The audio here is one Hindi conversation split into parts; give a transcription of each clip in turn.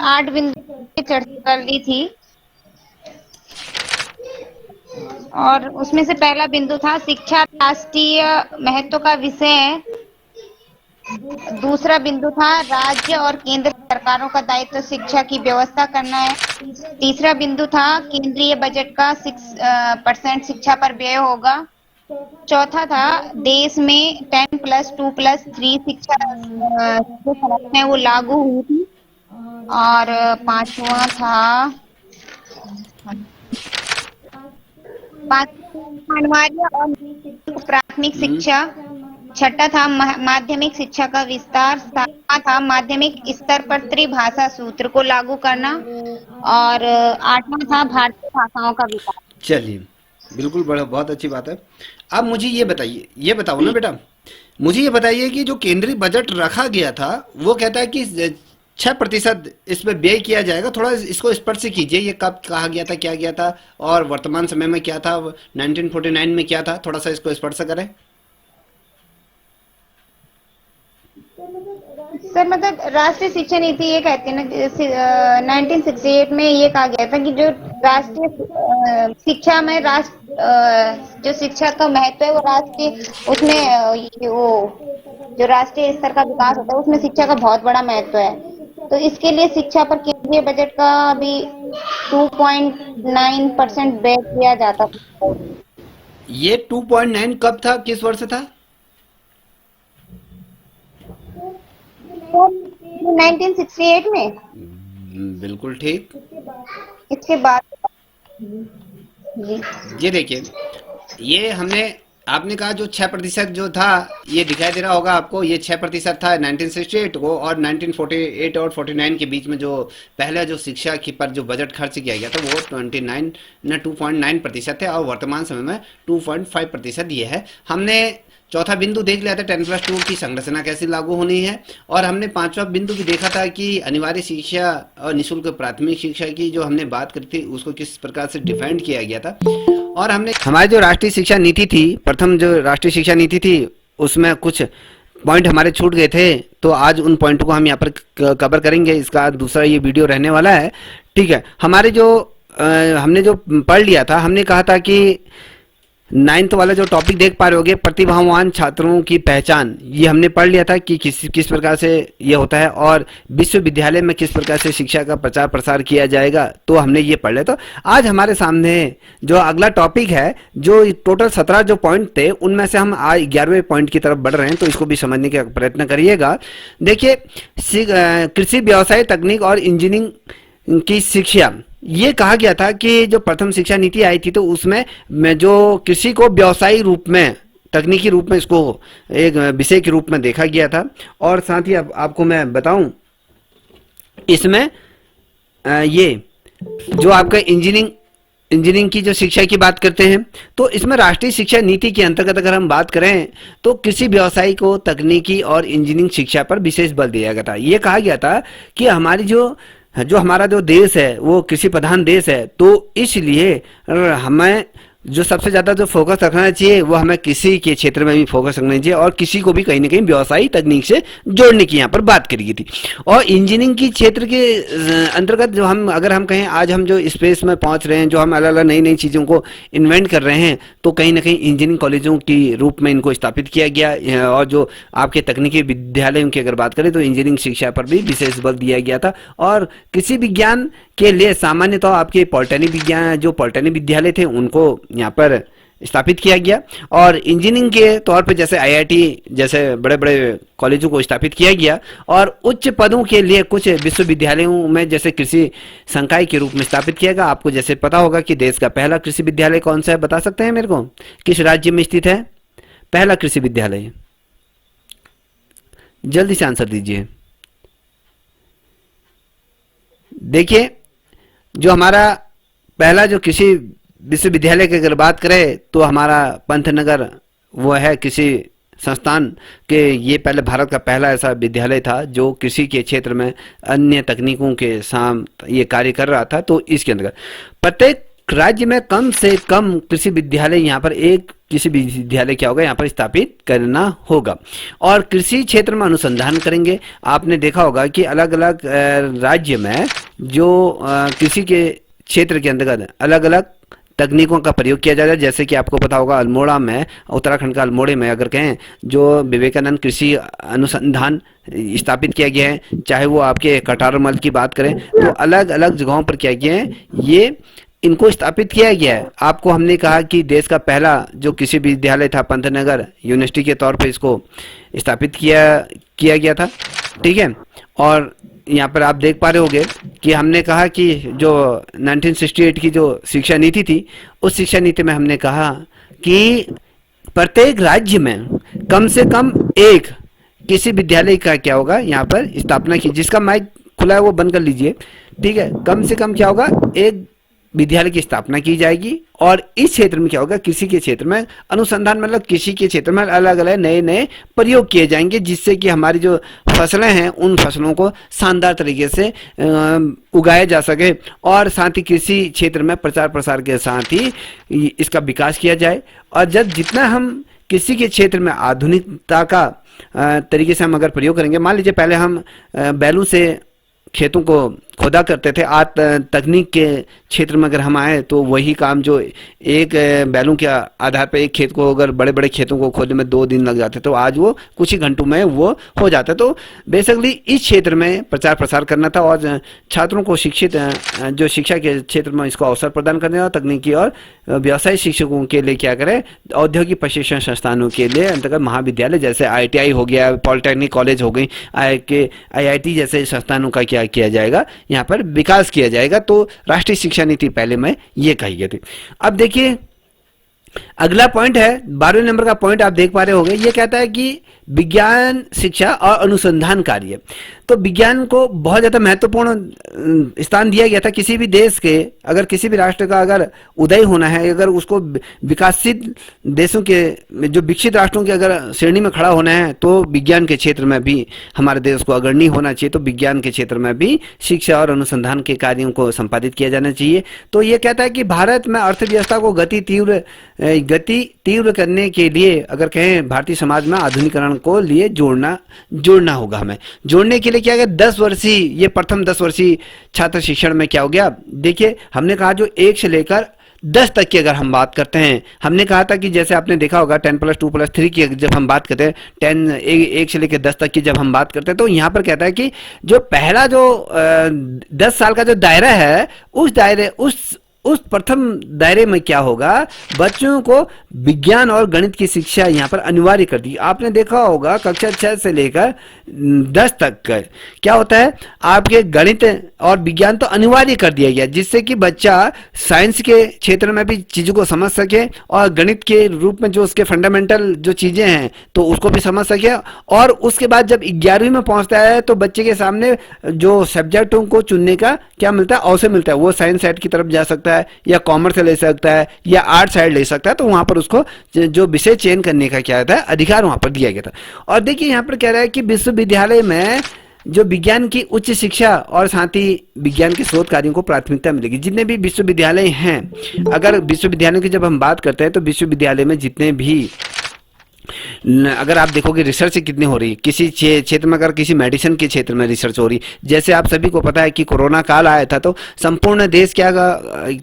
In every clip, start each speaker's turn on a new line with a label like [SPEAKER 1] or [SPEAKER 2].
[SPEAKER 1] 8 बिंदु पे चर्चा कर ली थी और उसमें से पहला बिंदु था शिक्षा राष्ट्रीय महत्व का विषय है। दूसरा बिंदु था राज्य और केंद्र सरकारों का दायित्व शिक्षा की व्यवस्था करना है। तीसरा बिंदु था केंद्रीय बजट का 6% शिक्षा पर व्यय होगा। चौथा था देश में 10+2+3 शिक्षा जो संरचना है वो लागू हुई थी। और पांचवा था अनिवार्य और प्राथमिक
[SPEAKER 2] हम्म।
[SPEAKER 1] शिक्षा। छठा था माध्यमिक शिक्षा का विस्तार। सातवां था माध्यमिक स्तर पर त्रिभाषा सूत्र को लागू करना। और आठवां था भारतीय भाषाओं का विकास।
[SPEAKER 2] चलिए, बिल्कुल बड़ा बहुत अच्छी बात है। अब मुझे ये बताइए, ये बताओ ना बेटा, मुझे ये बताइए कि जो केंद्रीय बजट रखा गया था वो कहता है कि 6% इस पे व्यय किया जाएगा। थोड़ा इसको स्पष्ट से कीजिए, ये कब कहा गया था, क्या गया था, और वर्तमान समय में क्या था, 1949 में क्या था, थोड़ा सा इसको स्पष्ट से करें।
[SPEAKER 1] सर मतलब राष्ट्रीय शिक्षा नीति ये कहती है ना 1968 में ये कहा गया था कि जो राष्ट्रीय शिक्षा में जो शिक्षा का महत्व है वो राष्ट्रीय उसमें वो जो राष्ट्रीय स्तर का विकास होता है उसमें शिक्षा का बहुत बड़ा महत्व है। तो इसके लिए शिक्षा पर केंद्रीय बजट का अभी 2.9% व्यय किया जाता था।
[SPEAKER 2] ये 2.9 कब था, किस वर्ष था?
[SPEAKER 1] 1968 में।
[SPEAKER 2] बिल्कुल ठीक।
[SPEAKER 1] इसके बाद जी
[SPEAKER 2] ये देखिए, ये हमने, आपने कहा जो 6% जो था, ये दिखाई दे रहा होगा आपको, ये 6% था 1968 को, और 1948 और 49 के बीच में जो पहला जो शिक्षा की पर जो बजट खर्च किया गया था वो 2.9% है, और वर्तमान समय में 2.5% ये है। हमने चौथा बिंदु देख लिया था 10+2 की संरचना कैसे लागू होनी है, और हमने पांचवा बिंदु भी देखा था कि अनिवार्य शिक्षा और निःशुल्क प्राथमिक शिक्षा की जो हमने बात करी थी उसको किस प्रकार से डिफाइंड किया गया था। और हमने हमारी जो राष्ट्रीय शिक्षा नीति थी, प्रथम जो राष्ट्रीय शिक्षा नीति थी, उसमें कुछ पॉइंट हमारे छूट गए थे, तो आज उन पॉइंट को हम यहाँ पर कवर करेंगे। इसका दूसरा ये वीडियो रहने वाला है। ठीक है, हमारे जो हमने जो पढ़ लिया था, हमने कहा था कि 9th वाला जो टॉपिक देख पा रहे होगे, प्रतिभावान छात्रों की पहचान, ये हमने पढ़ लिया था कि किस प्रकार से ये होता है, और विश्वविद्यालय में किस प्रकार से शिक्षा का प्रचार प्रसार किया जाएगा, तो हमने ये पढ़ लिया। तो आज हमारे सामने जो अगला टॉपिक है, जो टोटल 17 जो पॉइंट थे उनमें से हम आज 11वें पॉइंट की तरफ बढ़ रहे हैं, तो इसको भी समझने का प्रयत्न करिएगा। देखिए, कृषि, व्यवसाय, तकनीक और इंजीनियरिंग की शिक्षा, ये कहा गया था कि जो प्रथम शिक्षा नीति आई थी तो उसमें जो कृषि को व्यवसायिक रूप में, तकनीकी रूप में इसको एक विषय के रूप में देखा गया था। और साथ ही आपको मैं बताऊं, इसमें ये जो आपका इंजीनियरिंग की जो शिक्षा की बात करते हैं, तो इसमें राष्ट्रीय शिक्षा नीति के अंतर्गत अगर हम बात करें तो कृषि, व्यवसाय को तकनीकी और इंजीनियरिंग शिक्षा पर विशेष बल दिया गया था। ये कहा गया था कि हमारी जो हमारा जो देश है वो कृषि प्रधान देश है, तो इसलिए हमें जो सबसे ज़्यादा जो फोकस रखना चाहिए वो हमें कृषि के क्षेत्र में भी फोकस रखना चाहिए, और किसी को भी कहीं ना कहीं व्यवसायिक तकनीक से जोड़ने की यहाँ पर बात करी गई थी। और इंजीनियरिंग की क्षेत्र के अंतर्गत जो अगर हम कहें, आज हम जो स्पेस में पहुँच रहे हैं, जो हम अलग अलग नई नई चीज़ों को इन्वेंट कर रहे हैं, तो कहीं ना कहीं इंजीनियरिंग कॉलेजों की रूप में इनको स्थापित किया गया। और जो आपके तकनीकी विद्यालयों की अगर बात करें तो इंजीनियरिंग शिक्षा पर भी विशेष बल दिया गया था। और कृषि विज्ञान के लिए सामान्यतः आपके पॉलिटेक्निक विद्यालय थे उनको यहाँ पर स्थापित किया गया, और इंजीनियरिंग के तौर पे जैसे आईआईटी जैसे बड़े बड़े कॉलेजों को स्थापित किया गया। और उच्च पदों के लिए कुछ विश्वविद्यालयों में जैसे कृषि संकाय के रूप में स्थापित किया गया। आपको जैसे पता होगा कि देश का पहला कृषि विद्यालय कौन सा है, बता सकते हैं मेरे को, किस राज्य में स्थित है पहला कृषि विद्यालय? जल्दी से आंसर दीजिए। देखिए, जो हमारा पहला जो कृषि विश्वविद्यालय की अगर बात करें तो हमारा पंतनगर वो है कृषि संस्थान के, ये पहले भारत का पहला ऐसा विद्यालय था जो कृषि के क्षेत्र में अन्य तकनीकों के साथ ये कार्य कर रहा था। तो इसके अंतर्गत प्रत्येक राज्य में कम से कम कृषि विद्यालय यहाँ पर एक किसी भी विद्यालय क्या होगा यहाँ पर स्थापित करना होगा। और कृषि क्षेत्र में अनुसंधान करेंगे। आपने देखा होगा कि अलग अलग राज्य में जो कृषि के क्षेत्र के अंतर्गत अलग अलग तकनीकों का प्रयोग किया जाता है। जैसे कि आपको पता होगा अल्मोड़ा में, उत्तराखंड का अल्मोड़े में अगर कहें, जो विवेकानंद कृषि अनुसंधान स्थापित किया गया है, चाहे वो आपके कटारमल की बात करें, तो अलग अलग जगहों पर क्या किया है, ये इनको स्थापित किया गया है। आपको हमने कहा कि देश का पहला जो कृषि विद्यालय था पंतनगर यूनिवर्सिटी के तौर पर इसको स्थापित किया गया था, ठीक है। और यहाँ पर आप देख पा रहे होंगे कि हमने कहा कि जो 1968 की जो शिक्षा नीति थी, उस शिक्षा नीति में हमने कहा कि प्रत्येक राज्य में कम से कम एक किसी विद्यालय का क्या होगा यहाँ पर स्थापना की। जिसका माइक खुला है वो बंद कर लीजिए, ठीक है। कम से कम क्या होगा, एक विद्यालय की स्थापना की जाएगी। और इस क्षेत्र में क्या होगा, कृषि के क्षेत्र में अनुसंधान, मतलब कृषि के क्षेत्र में अलग अलग नए नए प्रयोग किए जाएंगे, जिससे कि हमारी जो फसलें हैं उन फसलों को शानदार तरीके से उगाया जा सके। और साथ ही कृषि क्षेत्र में प्रचार प्रसार के साथ ही इसका विकास किया जाए। और जब जितना हम कृषि के क्षेत्र में आधुनिकता का तरीके से हम अगर प्रयोग करेंगे, मान लीजिए पहले हम बैलों से खेतों को खोदा करते थे, आज तकनीक के क्षेत्र में अगर हम आए तो वही काम जो एक बैलों के आधार पर एक खेत को, अगर बड़े बड़े खेतों को खोदने में 2 दिन लग जाते, तो आज वो कुछ ही घंटों में वो हो जाता है। तो बेसिकली इस क्षेत्र में प्रचार प्रसार करना था और छात्रों को शिक्षित जो शिक्षा के क्षेत्र में इसको अवसर प्रदान करने, और तकनीकी और व्यवसायिक शिक्षकों के लिए क्या करें, औद्योगिक प्रशिक्षण संस्थानों के लिए अंतर्गत महाविद्यालय जैसे ITI हो गया, पॉलिटेक्निक कॉलेज हो गई, IIT जैसे संस्थानों का क्या किया जाएगा, यहाँ पर विकास किया जाएगा। तो राष्ट्रीय शिक्षा नीति पहले में ये कही गई थी। अब देखिए अगला पॉइंट है, 12वें नंबर का पॉइंट आप देख पा रहे होंगे, ये कहता है कि विज्ञान शिक्षा और अनुसंधान कार्य। तो विज्ञान को बहुत ज़्यादा महत्वपूर्ण स्थान दिया गया था। किसी भी देश के, अगर किसी भी राष्ट्र का अगर उदय होना है, अगर उसको विकसित देशों के, जो विकसित राष्ट्रों के अगर श्रेणी में खड़ा होना है, तो विज्ञान के क्षेत्र में भी हमारे देश को अग्रणी होना चाहिए। तो विज्ञान के क्षेत्र में भी शिक्षा और अनुसंधान के कार्यों को संपादित किया जाना चाहिए। तो ये कहता है कि भारत में अर्थव्यवस्था को गति तीव्र करने के लिए, अगर कहें भारतीय समाज में आधुनिकीकरण को लिए जोड़ना होगा। हमें जोड़ने के लिए क्या है, 10 वर्षीय, ये प्रथम 10 वर्षीय छात्र शिक्षण में क्या हो गया, देखिए हमने कहा जो 1 से लेकर 10 तक की अगर हम बात करते हैं, हमने कहा था कि जैसे आपने देखा होगा 10+2+3 की जब हम बात करते हैं, 1 से लेकर 10 तक की जब हम बात करते हैं, तो यहाँ पर कहता है कि जो पहला जो 10 साल का जो दायरा है, उस प्रथम दायरे में क्या होगा, बच्चों को विज्ञान और गणित की शिक्षा यहाँ पर अनिवार्य कर दी। आपने देखा होगा कक्षा 6 से लेकर 10 तक क्या होता है, आपके गणित और विज्ञान तो अनिवार्य कर दिया गया, जिससे कि बच्चा साइंस के क्षेत्र में भी चीज़ों को समझ सके और गणित के रूप में जो उसके फंडामेंटल जो चीज़ें हैं तो उसको भी समझ सके। और उसके बाद जब 11वीं में पहुँचता है तो बच्चे के सामने जो सब्जेक्टों को चुनने का क्या मिलता है, अवसर मिलता है। वो साइंस साइड की तरफ जा सकता है, या कॉमर्स ले सकता है, या आर्ट साइड ले सकता है। तो वहां पर उसको जो विषय चयन करने का क्या था, अधिकार वहां पर दिया गया था। और देखिए यहाँ पर कह रहा है कि विश्वविद्यालय में जो विज्ञान की उच्च शिक्षा और साथ ही विज्ञान के शोध कार्यों को प्राथमिकता मिलेगी। जितने भी विश्वविद्यालय हैं, अगर विश्वविद्यालयों की जब हम बात करते हैं, तो विश्वविद्यालय में जितने भी, अगर आप देखोगे रिसर्च कितनी हो रही है, किसी क्षेत्र में, अगर किसी मेडिसिन के क्षेत्र में रिसर्च हो रही, जैसे आप सभी को पता है कि कोरोना काल आया था, तो संपूर्ण देश क्या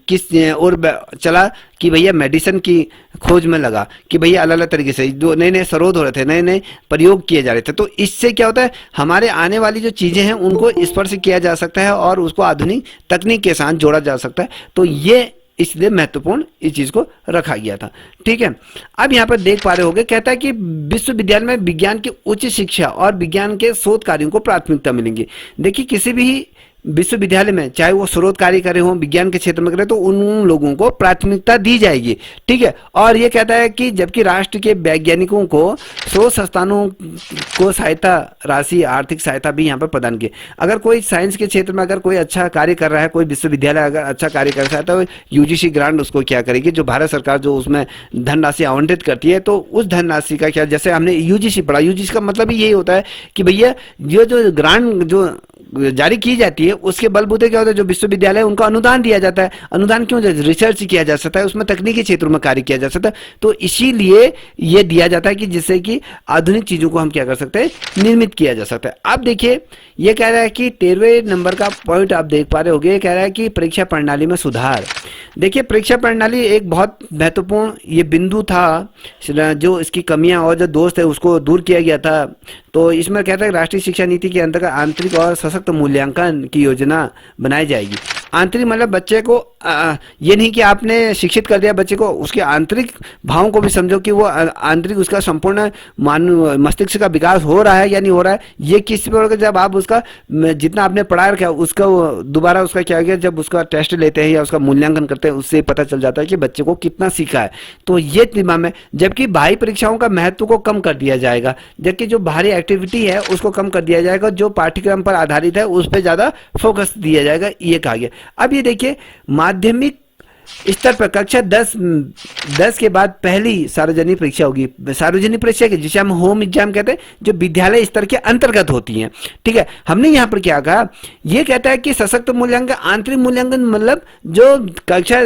[SPEAKER 2] किस और चला कि भैया मेडिसिन की खोज में लगा, कि भैया अलग अलग तरीके से जो नए नए शोध हो रहे थे, नए नए प्रयोग किए जा रहे थे। तो इससे क्या होता है, हमारे आने वाली जो चीज़ें हैं उनको स्पर्श किया जा सकता है और उसको आधुनिक तकनीक के साथ जोड़ा जा सकता है। तो ये इसलिए महत्वपूर्ण इस चीज को रखा गया था, ठीक है। अब यहाँ पर देख पा रहे होंगे, कहता है कि विश्वविद्यालय में विज्ञान की उच्च शिक्षा और विज्ञान के शोध कार्यों को प्राथमिकता मिलेंगी। देखिए किसी भी विश्वविद्यालय में चाहे वो शोध कार्य करे हों, विज्ञान के क्षेत्र में करे, तो उन लोगों को प्राथमिकता दी जाएगी, ठीक है। और ये कहता है कि जबकि राष्ट्र के वैज्ञानिकों को शोध संस्थानों को सहायता राशि, आर्थिक सहायता भी यहाँ पर प्रदान की। अगर कोई साइंस के क्षेत्र में अगर कोई अच्छा कार्य कर रहा है, कोई विश्वविद्यालय अगर अच्छा कार्य कर रहा है, तो UGC ग्रांट उसको क्या करेगी, जो भारत सरकार जो उसमें धनराशि आवंटित करती है, तो उस धनराशि का क्या, जैसे हमने UGC पढ़ा, UGC का मतलब ही यही होता है कि भैया ये जो ग्रांट जो जारी की जाती है उसके बलबूते क्या होता है, जो विश्वविद्यालय है उनको अनुदान दिया जाता है। अनुदान क्यों? रिसर्च किया जा सकता है, उसमें तकनीकी क्षेत्रों में कार्य किया जा सकता है, तो इसीलिए ये दिया जाता है कि जिससे कि आधुनिक चीजों को हम क्या कर सकते हैं, निर्मित किया जा सकता है। अब देखिए ये कह रहा है कि 13वें नंबर का पॉइंट आप देख पा रहे होंगे, ये कह रहा है कि परीक्षा प्रणाली में सुधार। देखिए परीक्षा प्रणाली एक बहुत महत्वपूर्ण ये बिंदु था, जो इसकी कमियां और जो दोष है उसको दूर किया गया था। तो इसमें कहता है राष्ट्रीय शिक्षा नीति के अंतर्गत आंतरिक और सशक्त मूल्यांकन की योजना बनाई जाएगी। आंतरिक मतलब बच्चे को ये नहीं कि आपने शिक्षित कर दिया बच्चे को, उसके आंतरिक भावों को भी समझो कि वो आंतरिक उसका संपूर्ण मस्तिष्क का विकास हो रहा है या नहीं हो रहा है। ये किस पर होगा, जब आप उसका जितना आपने पढ़ा रखा उसका दोबारा उसका क्या गया, जब उसका टेस्ट लेते हैं या उसका मूल्यांकन करते हैं उससे पता चल जाता है कि बच्चे को कितना सीखा है। तो ये दिमाग में, जबकि बाहरी परीक्षाओं का महत्व को कम कर दिया जाएगा, जबकि जो बाहरी एक्टिविटी है उसको कम कर दिया जाएगा, जो पाठ्यक्रम पर आधारित है उस पर ज्यादा फोकस दिया जाएगा, ये कहा गया। अब ये देखिए माध्यमिक स्तर पर कक्षा 10 के बाद पहली सार्वजनिक परीक्षा होगी। सार्वजनिक परीक्षा के जिसे हम होम एग्जाम कहते हैं, जो विद्यालय स्तर के अंतर्गत होती हैं। ठीक है, हमने यहाँ पर क्या कहा, ये कहता है कि सशक्त मूल्यांकन, आंतरिक मूल्यांकन मतलब जो कक्षा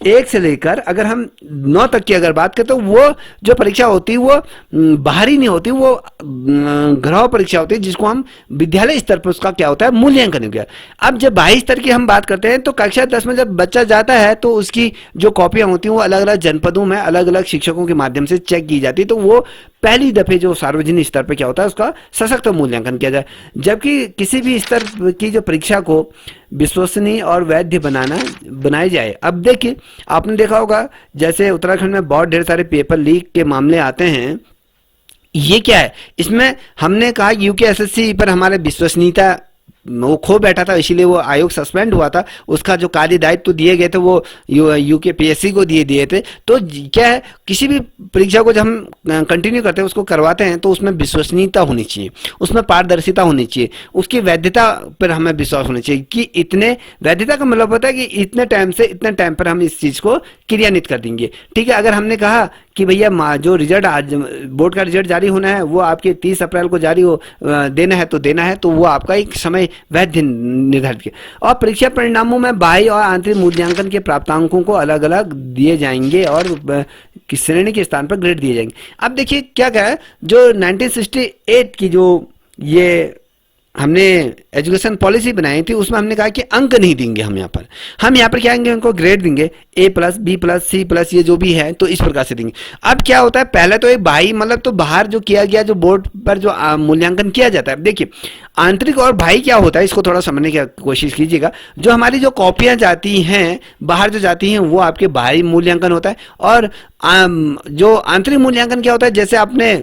[SPEAKER 2] 1 से लेकर अगर हम 9 तक की अगर बात करें तो वो जो परीक्षा होती है वो बाहरी नहीं होती, वो गृह परीक्षा होती है, जिसको हम विद्यालय स्तर पर उसका क्या होता है, मूल्यांकन हो गया। अब जब बाहरी स्तर की हम बात करते हैं तो कक्षा 10 में जब बच्चा जाता है तो उसकी जो कॉपियां होती हैं वो अलग अलग जनपदों में अलग अलग शिक्षकों के माध्यम से चेक की जाती है, तो वो पहली दफे जो सार्वजनिक स्तर पर क्या होता है उसका सशक्त मूल्यांकन किया जाए। जबकि किसी भी स्तर की जो परीक्षा को विश्वसनीय और वैध बनाई जाए। अब देखिए आपने देखा होगा जैसे उत्तराखंड में बहुत ढेर सारे पेपर लीक के मामले आते हैं, ये क्या है, इसमें हमने कहा यूकेएसएससी पर हमारे विश्वसनीयता वो खो बैठा था, इसीलिए वो आयोग सस्पेंड हुआ था, उसका जो कार्य दायित्व तो दिए गए थे वो यूकेपीएससी को दिए थे। तो क्या है, किसी भी परीक्षा को जब हम कंटिन्यू करते हैं उसको करवाते हैं तो उसमें विश्वसनीयता होनी चाहिए, उसमें पारदर्शिता होनी चाहिए, उसकी वैधता पर हमें विश्वास होना चाहिए कि इतने वैधता का मतलब होता है कि इतने टाइम से इतने टाइम पर हम इस चीज को क्रियान्वित कर देंगे। ठीक है, अगर हमने कहा कि भैया जो रिजल्ट आज बोर्ड का रिजल्ट जारी होना है वो आपके 30 अप्रैल को जारी देना है तो वो आपका एक समय वैध निर्धारित किया। और परीक्षा परिणामों में बाह्य और आंतरिक मूल्यांकन के प्राप्तांकों को अलग अलग दिए जाएंगे और किस श्रेणी के स्थान पर ग्रेड दिए जाएंगे। अब देखिए क्या कहा है, जो 1968 की जो ये हमने एजुकेशन पॉलिसी बनाई थी उसमें हमने कहा कि अंक नहीं देंगे, हम यहाँ पर क्या देंगे, उनको ग्रेड देंगे, A+, B+, C+, ये जो भी है तो इस प्रकार से देंगे। अब क्या होता है, पहले तो एक बाई मतलब तो बाहर जो किया गया जो बोर्ड पर जो मूल्यांकन किया जाता है। देखिए आंतरिक और बाई क्या होता है इसको थोड़ा समझने की कोशिश कीजिएगा। जो हमारी जो कॉपियां जाती हैं बाहर जो जाती हैं वो आपके बाहरी मूल्यांकन होता है, और जो आंतरिक मूल्यांकन क्या होता है, जैसे आपने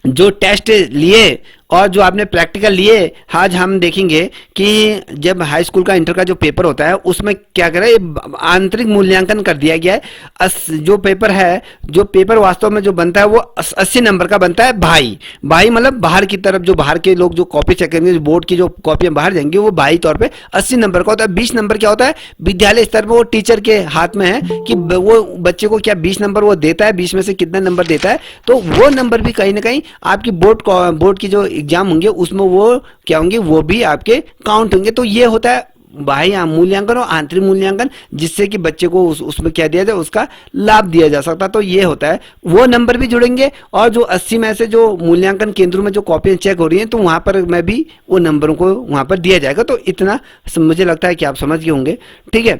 [SPEAKER 2] जो टेस्ट लिए और जो आपने प्रैक्टिकल लिए, आज हम देखेंगे कि जब हाई स्कूल का इंटर का जो पेपर होता है उसमें क्या करें, आंतरिक मूल्यांकन कर दिया गया है। जो पेपर है, जो पेपर वास्तव में जो बनता है वो 80 नंबर का बनता है। भाई मतलब बाहर की तरफ जो बाहर के लोग जो कॉपी चेक करेंगे, बोर्ड की जो कॉपियां बाहर जाएंगी वो बाई तौर पे 80 नंबर का होता है। 20 नंबर क्या होता है, विद्यालय स्तर पर वो टीचर के हाथ में है कि वो बच्चे को क्या 20 नंबर वो देता है, 20 में से कितने नंबर देता है, तो वो नंबर भी कहीं ना कहीं आपकी बोर्ड की जो एग्जाम होंगे उसमें वो क्या होंगे, वो भी आपके काउंट होंगे। तो ये होता है बाह्य मूल्यांकन और आंतरिक मूल्यांकन, जिससे कि बच्चे को उसमें क्या दिया जाए, उसका लाभ दिया जा सकता। तो ये होता है, वो नंबर भी जुड़ेंगे और जो 80 में से जो मूल्यांकन केंद्रों में जो कॉपियां चेक हो रही हैं तो वहां पर मैं भी वो नंबरों को वहां पर दिया जाएगा। तो इतना मुझे लगता है कि आप समझ गए होंगे। ठीक है,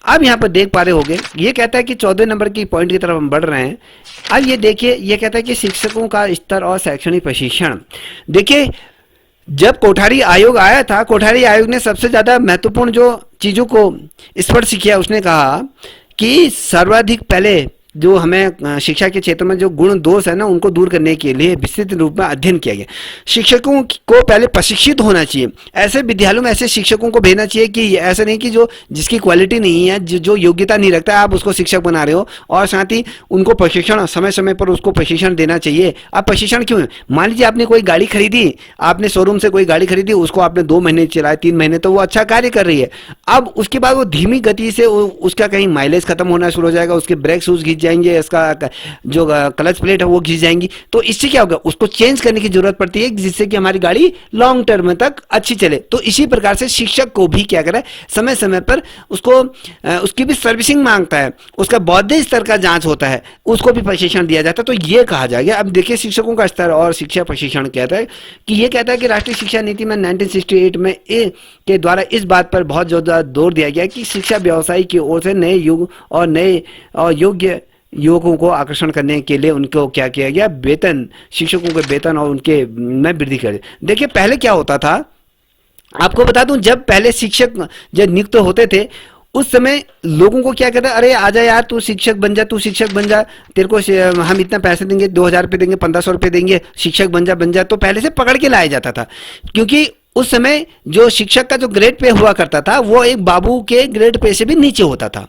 [SPEAKER 2] अब यहाँ पर देख पा रहे होंगे, ये कहता है कि 14 नंबर की पॉइंट की तरफ हम बढ़ रहे हैं। अब ये देखिए, ये कहता है कि शिक्षकों का स्तर और शैक्षणिक प्रशिक्षण। देखिए जब कोठारी आयोग आया था, कोठारी आयोग ने सबसे ज्यादा महत्वपूर्ण जो चीजों को स्पर्श किया, उसने कहा कि सर्वाधिक पहले जो हमें शिक्षा के क्षेत्र में जो गुण दोष है ना उनको दूर करने के लिए विस्तृत रूप में अध्ययन किया गया। शिक्षकों को पहले प्रशिक्षित होना चाहिए, ऐसे विद्यालयों में ऐसे शिक्षकों को भेजना चाहिए कि ऐसा नहीं कि जो जिसकी क्वालिटी नहीं है, जो योग्यता नहीं रखता है, आप उसको शिक्षक बना रहे हो, और साथ ही उनको प्रशिक्षण समय समय पर उसको प्रशिक्षण देना चाहिए। अब प्रशिक्षण क्यों है, मान लीजिए आपने कोई गाड़ी खरीदी, आपने शोरूम से कोई गाड़ी खरीदी, उसको आपने 2 महीने चलाया, 3 महीने, तो वो अच्छा कार्य कर रही है। अब उसके बाद वो धीमी गति से उसका कहीं माइलेज खत्म होना शुरू हो जाएगा, उसके ब्रेक शूज घिस जाएंगे, इसका जो क्लच प्लेट है वो घिस जाएंगी। तो इससे क्या होगा, उसको चेंज करने की जरूरत पड़ती है जिससे कि हमारी गाड़ी लॉन्ग टर्म तक अच्छी चले। तो इसी प्रकार से शिक्षक को भी क्या करें, समय समय पर उसको उसकी भी सर्विसिंग मांगता है, उसका बौद्धिक स्तर का जांच होता है, उसको भी प्रशिक्षण दिया जाता है। तो ये कहा जाएगा। अब देखिए शिक्षकों का स्तर और शिक्षा प्रशिक्षण कहता है कि ये कहता है कि राष्ट्रीय शिक्षा नीति में 1968 में के द्वारा इस बात पर बहुत ज्यादा जोर दिया गया कि शिक्षा व्यवसाय की ओर से नए युग और नए और योग्य युवकों को आकर्षण करने के लिए उनको क्या किया गया, वेतन, शिक्षकों के वेतन और उनके में वृद्धि कर। देखिए पहले क्या होता था, आपको बता दूं, जब पहले शिक्षक जब नियुक्त होते थे उस समय लोगों को क्या कहता है, अरे आजा यार तू शिक्षक बन जा, तू शिक्षक बन जा, तेरे को हम इतना पैसे देंगे, 2000 रुपये देंगे, 1500 रुपये देंगे, शिक्षक बन जा बन जा। तो पहले से पकड़ के लाया जाता था, क्योंकि उस समय जो शिक्षक का जो ग्रेड पे हुआ करता था वो एक बाबू के ग्रेड पे से भी नीचे होता था।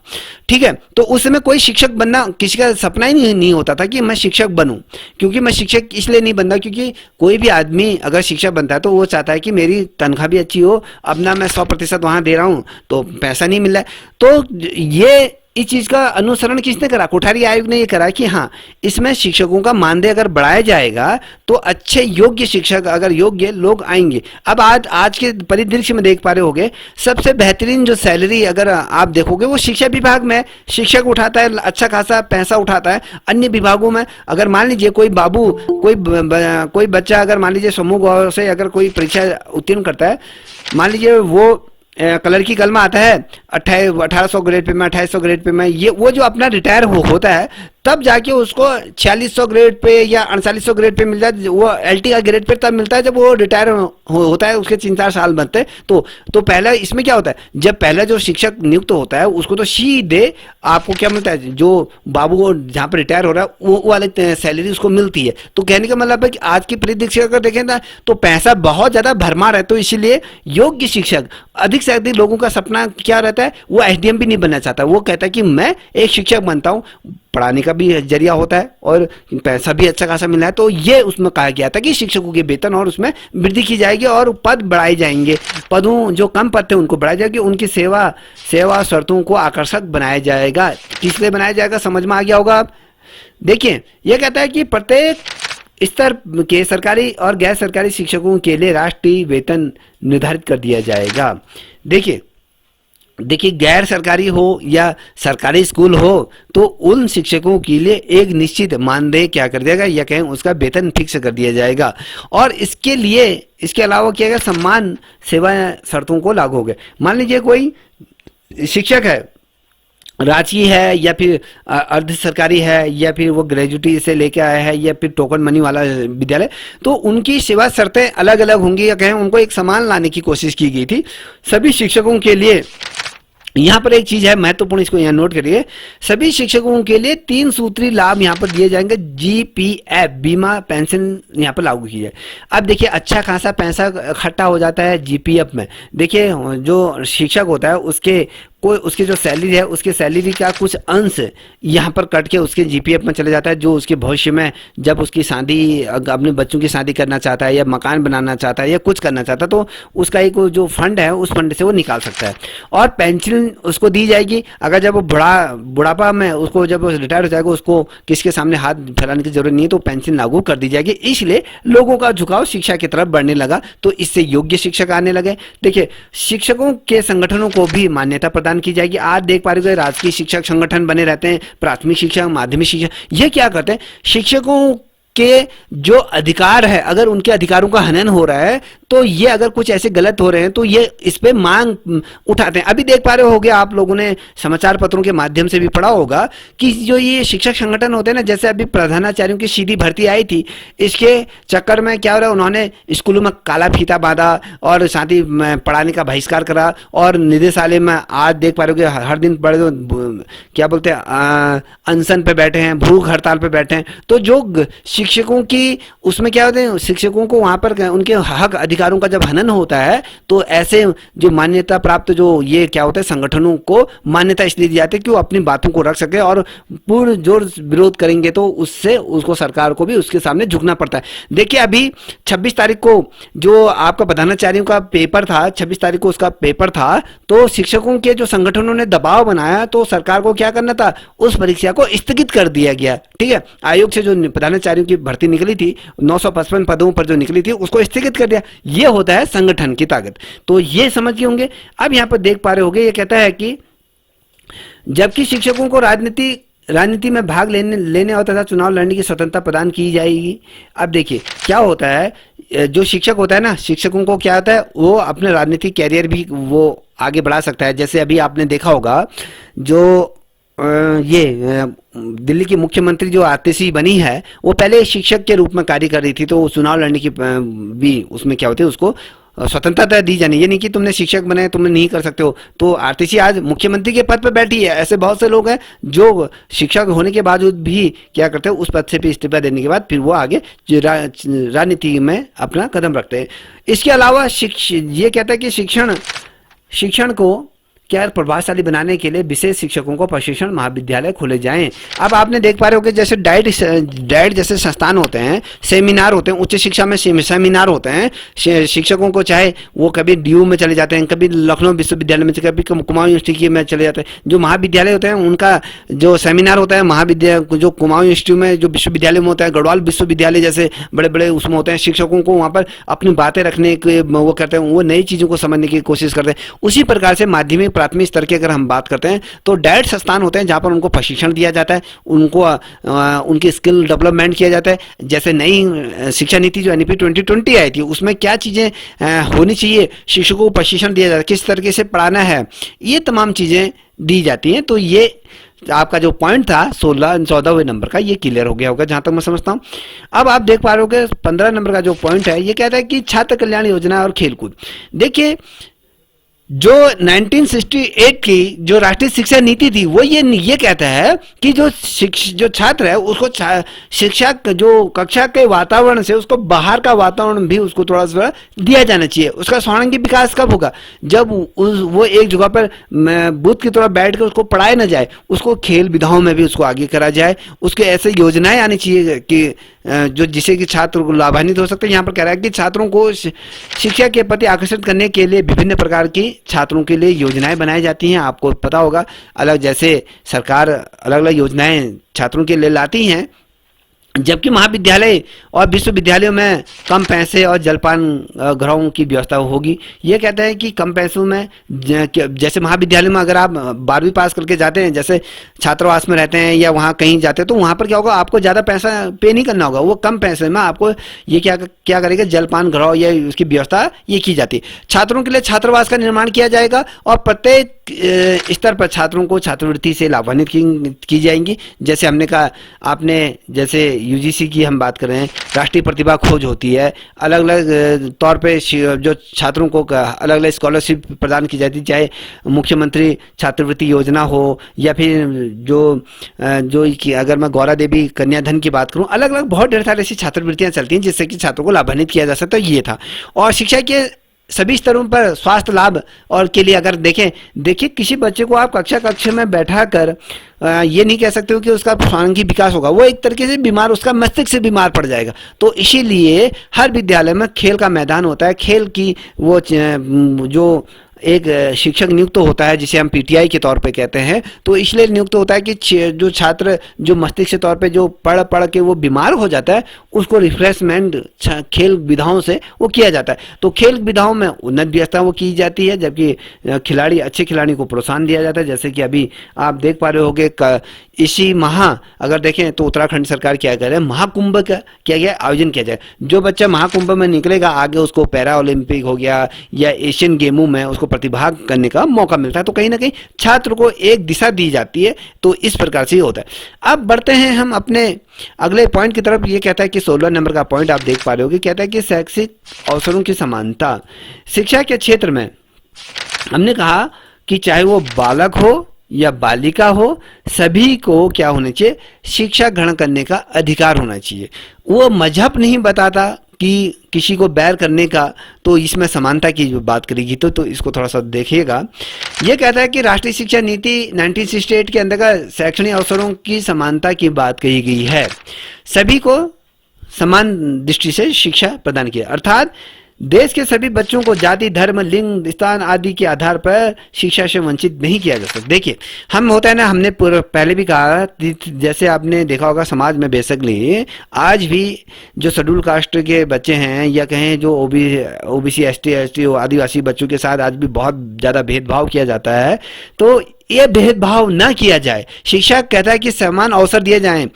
[SPEAKER 2] ठीक है, तो उस समय कोई शिक्षक बनना किसी का सपना ही नहीं होता था कि मैं शिक्षक बनूं। क्योंकि मैं शिक्षक इसलिए नहीं बनता क्योंकि कोई भी आदमी अगर शिक्षक बनता है तो वो चाहता है कि मेरी तनख्वाह भी अच्छी हो, अपना मैं 100% वहां दे रहा हूं तो पैसा नहीं मिल रहा है। तो ये इस चीज का अनुसरण किसने करा, कोठारी आयोग ने ये करा कि हाँ इसमें शिक्षकों का मानदेय अगर बढ़ाया जाएगा तो अच्छे योग्य शिक्षक, अगर योग्य लोग आएंगे। अब आज के परिदृश्य में देख पा रहे होंगे, सबसे बेहतरीन जो सैलरी अगर आप देखोगे वो शिक्षा विभाग में शिक्षक उठाता है, अच्छा खासा पैसा उठाता है। अन्य विभागों में अगर मान लीजिए कोई बाबू, कोई बच्चा अगर मान लीजिए समूह से अगर कोई परीक्षा उत्तीर्ण करता है, मान लीजिए वो कलर की कलम आता है 1800 ग्रेड पे में, 2800 ग्रेड पे में, ये वो जो अपना रिटायर होता है तब जाके उसको 4600 ग्रेड पे या 4800 ग्रेड पे मिल जाए। वो एलटी का ग्रेड पे तब मिलता है जब वो रिटायर होता है, उसके 3-4 साल बनते हैं। तो पहला इसमें क्या होता है, जब पहला जो शिक्षक नियुक्त होता है उसको तो सीधे आपको क्या मिलता है, जो बाबू जहाँ पर रिटायर हो रहा है वो वाले सैलरी उसको मिलती है। तो कहने का मतलब है कि आज की परिदृश्य अगर देखें ना तो पैसा बहुत ज्यादा भरमार है। तो इसीलिए योग्य शिक्षक, अधिक से अधिक लोगों का सपना क्या रहता है, वो एसडीएम भी नहीं बनना चाहता, वो कहता है कि मैं एक शिक्षक बनता हूँ, पढ़ाने का भी जरिया होता है और पैसा भी अच्छा खासा मिला है। तो ये उसमें कहा गया था कि शिक्षकों के वेतन और उसमें वृद्धि की जाएगी और पद बढ़ाए जाएंगे, पदों जो कम पद थे उनको बढ़ाया जाएगा, उनकी सेवा शर्तों को आकर्षक बनाया जाएगा। किस लिए बनाया जाएगा समझ में आ गया होगा। आप देखिए ये कहता है कि प्रत्येक स्तर के सरकारी और गैर सरकारी शिक्षकों के लिए राष्ट्रीय वेतन निर्धारित कर दिया जाएगा। देखिए गैर सरकारी हो या सरकारी स्कूल हो तो उन शिक्षकों के लिए एक निश्चित मानदेय क्या कर दिया जाएगा, या कहें उसका वेतन फिक्स कर दिया जाएगा। और इसके अलावा क्या है, सम्मान सेवा शर्तों को लागू हो गए। मान लीजिए कोई शिक्षक है, रांची है या फिर अर्ध सरकारी है या फिर वो ग्रेजुएटी से लेके आया है या फिर टोकन मनी वाला विद्यालय, तो उनकी सेवा शर्तें अलग अलग होंगी, या कहें उनको एक समान लाने की कोशिश की गई थी सभी शिक्षकों के लिए। यहाँ पर एक चीज है महत्वपूर्ण, इसको यहाँ नोट करिए, सभी शिक्षकों के लिए 3 सूत्री लाभ यहाँ पर दिए जाएंगे। जीपीएफ, बीमा पेंशन यहाँ पर लागू की जाए। अब देखिए अच्छा खासा पैसा इकट्ठा हो जाता है जीपीएफ में। देखिए जो शिक्षक होता है उसकी जो सैलरी है उसके सैलरी का कुछ अंश यहाँ पर कट के उसके जीपीएफ में चले जाता है, जो उसके भविष्य में जब उसकी शादी, अपने बच्चों की शादी करना चाहता है या मकान बनाना चाहता है या कुछ करना चाहता है तो उसका एक जो फंड है उस फंड से वो निकाल सकता है। और पेंशन उसको दी जाएगी। अगर जब वो बुढ़ापा में उसको जब रिटायर हो जाएगा उसको किसके सामने हाथ फैलाने की जरूरत नहीं है, तो पेंशन लागू कर दी जाएगी। इसलिए लोगों का झुकाव शिक्षा की तरफ बढ़ने लगा, तो इससे योग्य शिक्षक आने लगे। देखिए शिक्षकों के संगठनों को भी मान्यता प्रदान की जाएगी। आज देख पा रहे हो राजकीय शिक्षक संगठन बने रहते हैं, प्राथमिक शिक्षक, माध्यमिक शिक्षक, ये क्या करते हैं, शिक्षकों के जो अधिकार है अगर उनके अधिकारों का हनन हो रहा है तो ये अगर कुछ ऐसे गलत हो रहे हैं तो ये इस पे मांग उठाते हैं। अभी देख पा रहे होगे, आप लोगों ने समाचार पत्रों के माध्यम से भी पढ़ा होगा कि जो ये शिक्षक संगठन होते हैं ना, जैसे अभी प्रधानाचार्यों की सीधी भर्ती आई थी, इसके चक्कर में क्या हो रहा है, उन्होंने स्कूलों में काला फीता बांधा और साथ ही पढ़ाने का बहिष्कार करा। और निदेशालय में आज देख पा रहे हो हर दिन बड़े क्या बोलते हैं अनशन पे बैठे हैं, भूख हड़ताल पे बैठे हैं। तो जो शिक्षकों की उसमें क्या होते हैं, शिक्षकों को वहां पर उनके हक अधिकारों का जब हनन होता है तो ऐसे जो मान्यता प्राप्त जो ये क्या होता है संगठनों को मान्यता इसलिए दी जाती है कि वो अपनी बातों को रख सके, और पूर्ण जोर विरोध करेंगे तो उससे उसको सरकार को भी उसके सामने झुकना पड़ता है। देखिए अभी 26 तारीख को जो आपका प्रधानाचार्यों का पेपर था, 26 तारीख को उसका पेपर था, तो शिक्षकों के जो संगठनों ने दबाव बनाया तो सरकार को क्या करना था, उस परीक्षा को स्थगित कर दिया गया। ठीक है, आयोग से जो प्रधानाचार्यों की भर्ती निकली थी 955 पदों पर जो निकली थी उसको स्थगित कर दिया। ये होता है संगठन की ताकत। तो ये समझ गए होंगे। अब यहां पर देख पा रहे होंगे, ये कहता है कि जबकि शिक्षकों को राजनीति में भाग लेने और तथा चुनाव लड़ने की स्वतंत्रता प्रदान की जाएगी। अब देखिए क्या होता है, जो शिक्षक होता है ना, शिक्षकों को क्या होता है, वो अपने राजनीतिक कैरियर भी वो आगे बढ़ा सकता है। जैसे अभी आपने देखा होगा जो दिल्ली की मुख्यमंत्री जो आतिशी बनी है, वो पहले शिक्षक के रूप में कार्य कर रही थी, तो चुनाव लड़ने की भी उसमें क्या होती है, उसको स्वतंत्रता दी जानी। ये नहीं कि तुमने शिक्षक बने तुमने नहीं कर सकते हो। तो आतिशी आज मुख्यमंत्री के पद पर बैठी है। ऐसे बहुत से लोग हैं जो शिक्षक होने के बावजूद भी क्या करते हैं, उस पद से भी इस्तीफा देने के बाद फिर वो आगे राजनीति में अपना कदम रखते हैं। इसके अलावा ये कहता है कि शिक्षण को क्या प्रभावशाली बनाने के लिए विशेष शिक्षकों को प्रशिक्षण महाविद्यालय खोले जाएं। अब आपने देख पा रहे हो कि जैसे डाइट जैसे संस्थान होते हैं, सेमिनार होते हैं, उच्च शिक्षा में सेमिनार होते हैं। शिक्षकों को चाहे वो कभी डीयू में चले जाते हैं, कभी लखनऊ विश्वविद्यालय में, कभी कुमाऊं यूनिवर्सिटी में चले जाते हैं। जो महाविद्यालय होते हैं उनका जो सेमिनार होता है, महाविद्यालय जो कुमाऊं यूनिवर्सिटी में जो विश्वविद्यालय में होता है, गढ़वाल विश्वविद्यालय जैसे बड़े बड़े उसमें होते हैं, शिक्षकों को वहाँ पर अपनी बातें रखने के वो करते हैं, वो नई चीज़ों को समझने की कोशिश करते हैं। उसी प्रकार से माध्यमिक प्राथमिक स्तर के अगर हम बात करते हैं तो डाइट संस्थान होते हैं जहां पर उनको प्रशिक्षण दिया जाता है, उनको उनकी स्किल डेवलपमेंट किया जाता है। जैसे नई शिक्षा नीति जो एनईपी 2020 आई थी उसमें क्या चीजें होनी चाहिए, शिक्षकों को प्रशिक्षण दिया जाता है, किस तरीके से पढ़ाना है, ये तमाम चीजें दी जाती हैं। तो ये आपका जो पॉइंट था 14वें नंबर का, ये क्लियर हो गया होगा जहां तक मैं समझता हूं। अब आप देख पा रहे हो कि 15 नंबर का जो पॉइंट है ये कहता है कि छात्र कल्याण योजना और खेलकूद। देखिए जो 1968 की जो राष्ट्रीय शिक्षा नीति थी वो ये कहता है कि जो छात्र है उसको शिक्षा जो कक्षा के वातावरण से उसको बाहर का वातावरण भी उसको थोड़ा सा दिया जाना चाहिए। उसका सर्वांगीण विकास कब होगा, जब वो एक जगह पर बूथ की तरह बैठ कर उसको पढ़ाया ना जाए, उसको खेल विधाओं में भी उसको आगे करा जाए। उसके ऐसे योजनाएं आनी चाहिए कि जो जिससे कि छात्र को लाभान्वित हो सकते हैं। यहाँ पर कह रहा है कि छात्रों को शिक्षा के प्रति आकर्षित करने के लिए विभिन्न प्रकार की छात्रों के लिए योजनाएं बनाई जाती हैं। आपको पता होगा अलग जैसे सरकार अलग अलग योजनाएं छात्रों के लिए लाती हैं, जबकि महाविद्यालय और विश्वविद्यालयों में कम पैसे और जलपान गृहों की व्यवस्था होगी। ये कहता है कि कम पैसों में जैसे महाविद्यालय में अगर आप 12वीं पास करके जाते हैं, जैसे छात्रावास में रहते हैं या वहाँ कहीं जाते हैं, तो वहाँ पर क्या होगा, आपको ज़्यादा पैसा पे नहीं करना होगा। वो कम पैसे में आपको ये क्या करेगा, जलपान गृह या उसकी व्यवस्था ये की जाती है। छात्रों के लिए छात्रावास का निर्माण किया जाएगा और प्रत्येक स्तर पर छात्रों को छात्रवृत्ति से लाभान्वित की जाएंगी। जैसे हमने कहा, आपने जैसे यूजीसी की हम बात कर रहे हैं, राष्ट्रीय प्रतिभा खोज होती है, अलग अलग तौर पे जो छात्रों को अलग अलग स्कॉलरशिप प्रदान की जाती है, चाहे मुख्यमंत्री छात्रवृत्ति योजना हो या फिर जो अगर मैं गौरा देवी कन्याधन की बात करूं, अलग अलग बहुत ढेर सारी ऐसी छात्रवृत्तियां चलती हैं जिससे कि छात्रों को लाभान्वित किया जा सकता है। ये था। और शिक्षा के सभी स्तरों पर स्वास्थ्य लाभ और के लिए अगर देखिए किसी बच्चे को आप कक्षा में बैठा कर ये नहीं कह सकते हो कि उसका सर्वांगीण विकास होगा, वो एक तरीके से बीमार, उसका मस्तिष्क से बीमार पड़ जाएगा। तो इसीलिए हर विद्यालय में खेल का मैदान होता है, खेल की वो जो एक शिक्षक नियुक्त होता है जिसे हम पीटीआई के तौर पे कहते हैं। तो इसलिए नियुक्त होता है कि जो छात्र जो मस्तिष्क के तौर पे जो पढ़ के वो बीमार हो जाता है, उसको रिफ्रेशमेंट खेल विधाओं से वो किया जाता है। तो खेल विधाओं में उन्नत व्यवस्था वो की जाती है, जबकि अच्छे खिलाड़ी को प्रोत्साहन दिया जाता है। जैसे कि अभी आप देख पा रहे होंगे इसी अगर देखें तो उत्तराखंड सरकार क्या कर रहे हैं, महाकुंभ का क्या गया आयोजन किया जाए। जो बच्चा महाकुंभ में निकलेगा आगे उसको पैरा ओलंपिक हो गया या एशियन गेमों में उसको प्रतिभाग करने का मौका मिलता है। तो कहीं ना कहीं छात्र को एक दिशा दी जाती है। तो इस प्रकार से होता है। अब बढ़ते हैं हम अपने अगले पॉइंट की तरफ। ये कहता है कि 16 नंबर का पॉइंट आप देख पा रहे हो, कहता है कि शैक्षिक अवसरों की समानता। शिक्षा के क्षेत्र में हमने कहा कि चाहे वो बालक हो या बालिका हो, सभी को क्या होना चाहिए, शिक्षा ग्रहण करने का अधिकार होना चाहिए। वो मजहब नहीं बताता कि किसी को बैर करने का, तो इसमें समानता की जो बात करेगी तो इसको थोड़ा सा देखिएगा। ये कहता है कि राष्ट्रीय शिक्षा नीति 1968 के अंतर्गत शैक्षणिक अवसरों की समानता की बात कही गई है। सभी को समान दृष्टि से शिक्षा प्रदान किया, अर्थात देश के सभी बच्चों को जाति, धर्म, लिंग, स्थान आदि के आधार पर शिक्षा से वंचित नहीं किया जा सकता। देखिए, हम होता है ना, हमने पहले भी कहा, जैसे आपने देखा होगा समाज में बेसिकली आज भी जो शेड्यूल कास्ट के बच्चे हैं या कहें जो ओबीसी एसटी आदिवासी बच्चों के साथ आज भी बहुत ज़्यादा भेदभाव किया जाता है। तो ये भेदभाव ना किया जाए, शिक्षा कहता है कि समान अवसर दिए जाएं,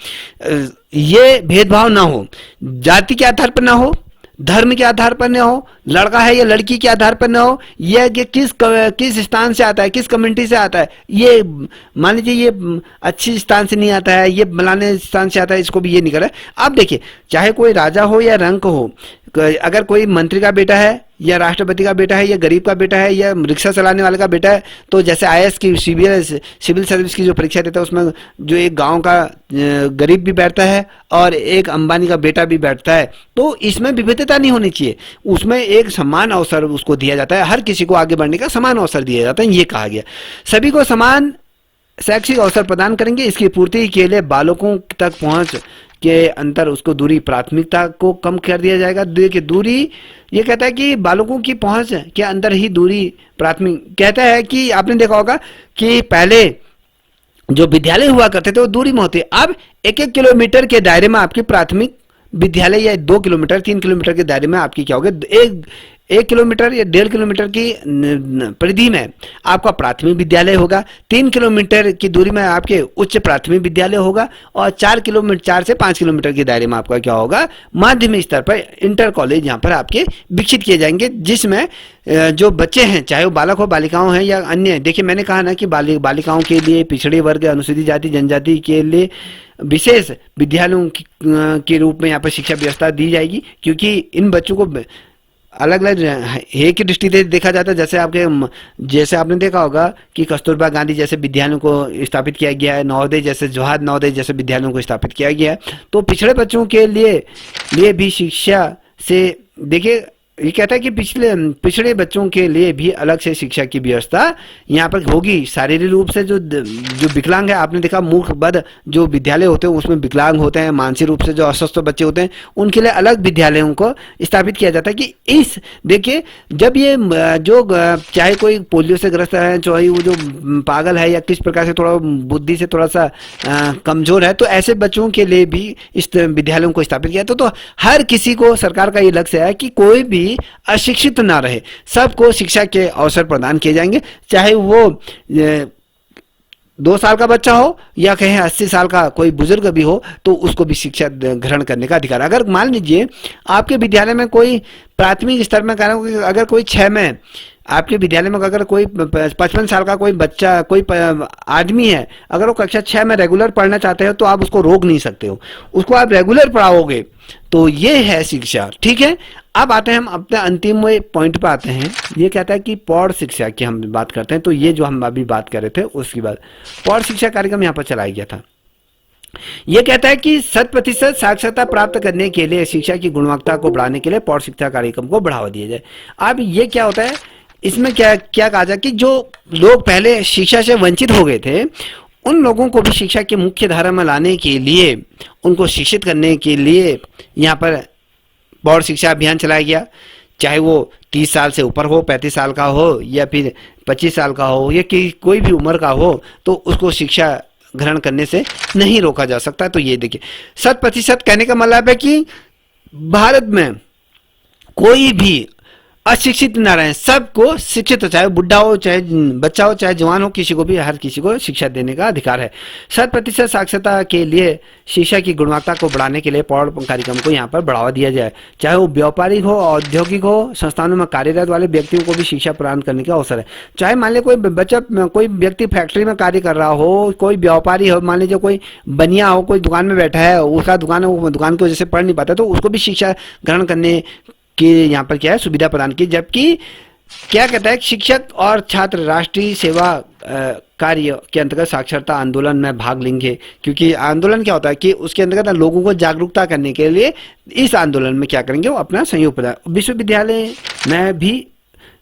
[SPEAKER 2] ये भेदभाव ना हो, जाति के आधार पर ना हो, धर्म के आधार पर न हो, लड़का है या लड़की के आधार पर न हो, यह कि किस स्थान से आता है, किस कम्युनिटी से आता है, ये मान लीजिए ये अच्छी स्थान से नहीं आता है, ये फलाने स्थान से आता है, इसको भी ये नहीं करे। अब देखिए, चाहे कोई राजा हो या रंक हो, अगर कोई मंत्री का बेटा है या राष्ट्रपति का बेटा है या गरीब का बेटा है या रिक्शा चलाने वाले का बेटा है, तो जैसे आईएएस की सिविल सर्विस की जो परीक्षा देता है उसमें जो एक गांव का गरीब भी बैठता है और एक अंबानी का बेटा भी बैठता है, तो इसमें विविधता नहीं होनी चाहिए, उसमें एक समान अवसर उसको दिया जाता है, हर किसी को आगे बढ़ने का समान अवसर दिया जाता है। ये कहा गया सभी को समान शैक्षिक अवसर प्रदान करेंगे, इसकी पूर्ति के लिए बालकों तक पहुंच के अंतर उसको दूरी प्राथमिकता को कम कर दिया जाएगा। देखिए, दूरी ये कहता है कि बालकों की पहुंच के अंदर ही दूरी प्राथमिक, कहता है कि आपने देखा होगा कि पहले जो विद्यालय हुआ करते थे वो दूरी में होते, अब 1-1 किलोमीटर के दायरे में आपकी प्राथमिक विद्यालय या 2 किलोमीटर 3 किलोमीटर के दायरे में आपकी क्या होगा, एक किलोमीटर या 1.5 किलोमीटर की परिधि में आपका प्राथमिक विद्यालय होगा, 3 किलोमीटर की दूरी में आपके उच्च प्राथमिक विद्यालय होगा और 4 से 5 किलोमीटर के दायरे में आपका क्या होगा, माध्यमिक स्तर पर इंटर कॉलेज यहाँ पर आपके विकसित किए जाएंगे, जिसमें जो बच्चे हैं चाहे वो बालक हो, बालिकाओं हैं या अन्य। देखिए, मैंने कहा ना कि बालिकाओं के लिए, पिछड़े वर्ग, अनुसूचित जाति जनजाति के लिए विशेष विद्यालयों के रूप में यहाँ पर शिक्षा व्यवस्था दी जाएगी, क्योंकि इन बच्चों को अलग अलग एक ही दृष्टि से देखा जाता है। जैसे आपने देखा होगा कि कस्तूरबा गांधी जैसे विद्यालयों को स्थापित किया गया है, नवोदय जैसे, जवाहर नवोदय जैसे विद्यालयों को स्थापित किया गया है, तो पिछड़े बच्चों के लिए भी शिक्षा से, देखिए ये कहता है कि पिछड़े बच्चों के लिए भी अलग से शिक्षा की व्यवस्था यहाँ पर होगी। शारीरिक रूप से जो विकलांग है, आपने देखा मूर्ख बद जो विद्यालय होते हैं उसमें विकलांग होते हैं, मानसिक रूप से जो अस्वस्थ बच्चे होते हैं उनके लिए अलग विद्यालयों को स्थापित किया जाता है। कि देखिए, जब ये जो चाहे कोई पोलियो से ग्रस्त है, चाहे वो जो पागल है या किस प्रकार से थोड़ा बुद्धि से थोड़ा सा कमजोर है, तो ऐसे बच्चों के लिए भी इस विद्यालयों को स्थापित किया। तो हर किसी को, सरकार का ये लक्ष्य है कि कोई भी अशिक्षित ना रहे, सबको शिक्षा के अवसर प्रदान किए जाएंगे, चाहे वो 2 साल का बच्चा हो या कहें 80 साल का कोई बुजुर्ग भी हो, तो उसको भी शिक्षा ग्रहण करने का अधिकार। अगर मान लीजिए आपके विद्यालय में कोई प्राथमिक स्तर में अगर कोई 6 में आपके विद्यालय में अगर कोई 55 साल का कोई बच्चा, कोई आदमी है, अगर वो कक्षा 6 में रेगुलर पढ़ना चाहते हो तो आप उसको रोक नहीं सकते हो, उसको आप रेगुलर पढ़ाओगे। तो ये है शिक्षा, ठीक है। अब आते हैं हम अपने अंतिम पॉइंट पर आते हैं। ये कहता है कि प्रौढ़ शिक्षा की हम बात करते हैं, तो ये जो हम अभी बात कर रहे थे उसकी बात, प्रौढ़ शिक्षा कार्यक्रम यहाँ पर चलाया गया था। यह कहता है कि 100% साक्षरता प्राप्त करने के लिए, शिक्षा की गुणवत्ता को बढ़ाने के लिए प्रौढ़ शिक्षा कार्यक्रम को बढ़ावा दिया जाए। अब ये क्या होता है, इसमें क्या कहा जाए कि जो लोग पहले शिक्षा से वंचित हो गए थे, उन लोगों को भी शिक्षा के मुख्य धारा में लाने के लिए, उनको शिक्षित करने के लिए यहाँ पर प्रौढ़ शिक्षा अभियान चलाया गया। चाहे वो 30 साल से ऊपर हो, 35 साल का हो या फिर 25 साल का हो या कोई भी उम्र का हो, तो उसको शिक्षा ग्रहण करने से नहीं रोका जा सकता। तो ये देखिए, 100% कहने का मतलब है कि भारत में कोई भी अशिक्षित ना रहे, सबको शिक्षित, चाहे बुढ़ा हो, चाहे बच्चा हो, चाहे जवान हो, किसी को भी, हर किसी को शिक्षा देने का अधिकार है। 100% साक्षरता के लिए शिक्षा की गुणवत्ता को बढ़ाने के लिए प्रौढ़ कार्यक्रम को यहाँ पर बढ़ावा दिया जाए। चाहे वो व्यापारिक हो, औद्योगिक हो, संस्थानों में कार्यरत वाले व्यक्तियों को भी शिक्षा प्रदान करने का अवसर है। चाहे मान लीजिए कोई व्यक्ति फैक्ट्री में कार्य कर रहा हो, कोई व्यापारी हो, मान लीजिए कोई बनिया हो, कोई दुकान में बैठा है, उसका दुकान है, वो दुकान की वजह से पढ़ नहीं पाता, तो उसको भी शिक्षा ग्रहण करने कि यहाँ पर क्या है, सुविधा प्रदान की। जबकि क्या कहता है, शिक्षक और छात्र राष्ट्रीय सेवा कार्य के अंतर्गत साक्षरता आंदोलन में भाग लेंगे, क्योंकि आंदोलन क्या होता है कि उसके अंतर्गत लोगों को जागरूकता करने के लिए इस आंदोलन में क्या करेंगे, वो अपना सहयोग प्रदान। विश्वविद्यालय में भी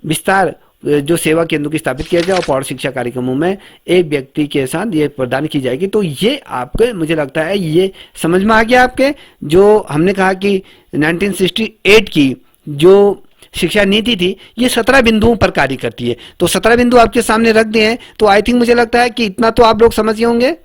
[SPEAKER 2] विस्तार जो सेवा केंद्रों की स्थापित किया जाए और प्रौढ़ शिक्षा कार्यक्रमों में एक व्यक्ति के साथ ये प्रदान की जाएगी। तो ये आपके, मुझे लगता है ये समझ में आ गया आपके, जो हमने कहा कि 1968 की जो शिक्षा नीति थी ये 17 बिंदुओं पर कार्य करती है। तो 17 बिंदु आपके सामने रख दिए हैं, तो आई थिंक मुझे लगता है कि इतना तो आप लोग समझ गए होंगे।